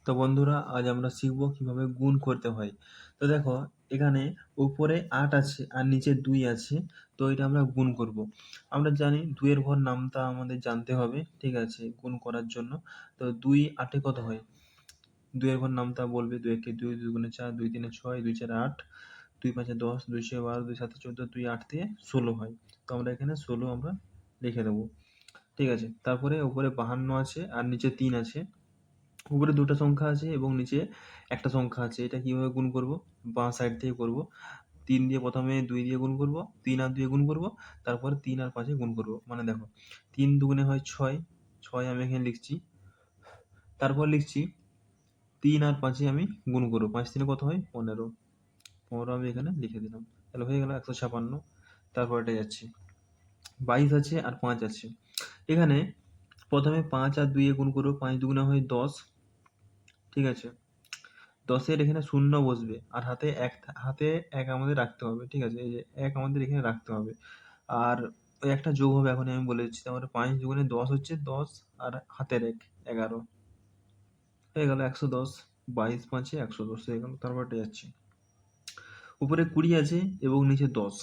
তো বন্ধুরা, আজ আমরা শিখব কিভাবে গুণ করতে হয়। তো দেখো, এখানে উপরে ৮ আছে আর নিচে ২ আছে। তো এটা আমরা গুণ করব। আমরা জানি ২ এর ঘর নামতা আমাদের জানতে হবে, ঠিক আছে, গুণ করার জন্য। তো ২ ৮ এ কত হয়? ২ এর ঘর নামতা বলবে ২ একে ২, ২ গুণে ৪, ২ ৩ ৬, ২ ৪ ৮, ২ ৫ ১০, ২ ৬ ১২, ২ ৭ ১৪, ২ ৮ দিয়ে ১৬ হয়। তো আমরা এখানে ১৬ আমরা লিখে দেবো, ঠিক আছে। তারপরে উপরে ৫২ আছে আর নিচে ৩ আছে। উপরে ২টা সংখ্যা আছে এবং নিচে একটা সংখ্যা আছে। এটা কিভাবে গুণ করব? বাঁ সাইড থেকে করব। ৩ দিয়ে প্রথমে ২ দিয়ে গুণ করব, ৩ আর ২ এ গুণ করব, তারপরে ৩ আর ৫ এ গুণ করব। মানে দেখো, ৩ দুগুণে হয় ৬, ৬ আমি এখানে লিখছি। তারপর লিখছি ৩ আর ৫ এ আমি গুণ করব। ৫ ৩ কত হয়? ১৫। ১৫ আমি এখানে লিখে দিলাম। তাহলে হয়ে গেল ১৫৬। তারপর এটা যাচ্ছি। ২২ আছে আর ৫ আছে। এখানে প্রথমে ৫ আর ২ এ গুণ করব। ৫ দুগুণে হয় ১০, ঠিক আছে। ১০ এর এখানে শূন্য বসবে আর হাতে ১ আমাদের রাখতে হবে, ঠিক আছে। এই যে ১ আমাদের এখানে রাখতে হবে। আর ওই একটা যোগ হবে, এখনই আমি বলে দিচ্ছি। তারপরে ৫ দুগুণে ১০ হচ্ছে ১০ আর হাতের ১ ১১ হয়ে গেল ১১০। ২২ ৫ এ ১১০ হয়ে গেল। তারপরটা যাচ্ছি। উপরে ২০ আছে এবং নিচে ১০।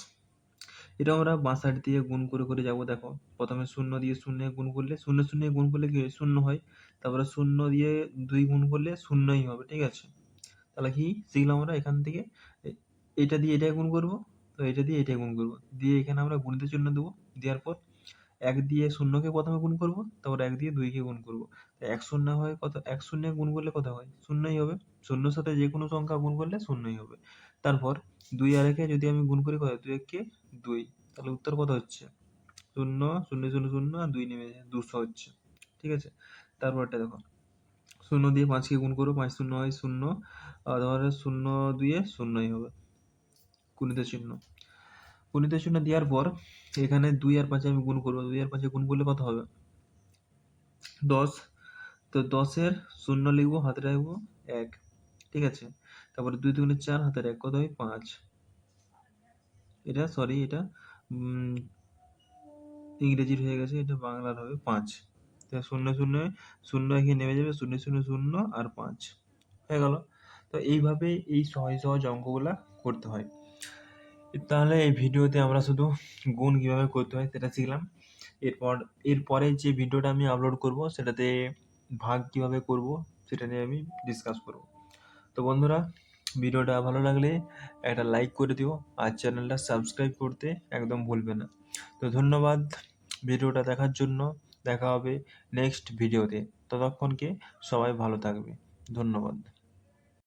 এটা আমরা বাঁ সাইড দিয়ে গুণ করে করে যাব। দেখো, প্রথমে ০ দিয়ে ০ এ গুণ করলে ০ ০ এ গুণ করলে কি হয়? ০ হয়। তারপরে ০ দিয়ে ২ গুণ করলে ০ই হবে, ঠিক আছে। তাহলে কি শিখলাম আমরা এখান থেকে? এটা দিয়ে এটাকে গুণ করব, তো এটা দিয়ে এটাকে গুণ করব, দিয়ে এখানে আমরা গুণিতের চিহ্ন দেবো। দেওয়ার পর ১ দিয়ে ০কে প্রথমে গুণ করব, তারপর ১ দিয়ে ২কে গুণ করব। ১ শূন্য হয় কত? ১ শূন্যে গুণ করলে কত হয়? ০ই হবে। ০র সাথে যে কোনো সংখ্যা গুণ করলে ০ই হবে। তারপর ২ আর ১ এ যদি আমি গুণ করি, কত? ২ একে ২। তাহলে উত্তর কত হচ্ছে? ০ ০ ০ ০ আর ২ নেমে যায়, ২০০ হচ্ছে, ঠিক আছে। তারপরটা দেখো, ০ দিয়ে ৫কে গুণ করবো, ৫ শূন্য হয় ০, আর ধরো ০ দিয়ে ০ই হবে। গুণিতের চিহ্ন। গুণিতের চিহ্ন দেওয়ার পর এখানে ২ আর ৫ আমি গুণ করবো। ২ আর ৫ গুণ করলে কত হবে? ১০। তো ১০ এর ০ লিখবো, হাতে রাখবো ১, ঠিক আছে। তারপরে ২ দুগুণে ৪, হাতের ১ কত হয়? ৫। এটা সরি, এটা ইংরেজির হয়ে গেছে, এটা বাংলার হবে ৫। ০ ০ ০ এখানে নেমে যাবে, ০ ০ ০ আর ৫ হয়ে গেল। তো এইভাবে এই সহজ সহজ অঙ্কগুলা করতে হয়। তাহলে এই ভিডিওতে আমরা শুধু গুণ কিভাবে করতে হয় সেটা শিখলাম। এরপরে যে ভিডিওটা আমি আপলোড করব সেটাতে ভাগ কিভাবে করব সেটা নিয়ে আমি ডিসকাস করব। তো বন্ধুরা, ভিডিওটা ভালো লাগলে একটা লাইক করে দিও আর চ্যানেলটা সাবস্ক্রাইব করতে একদম ভুলবে না। তো ধন্যবাদ ভিডিওটা দেখার জন্য। দেখা হবে নেক্সট ভিডিওতে। ততক্ষণকে সবাই ভালো থাকবে। ধন্যবাদ।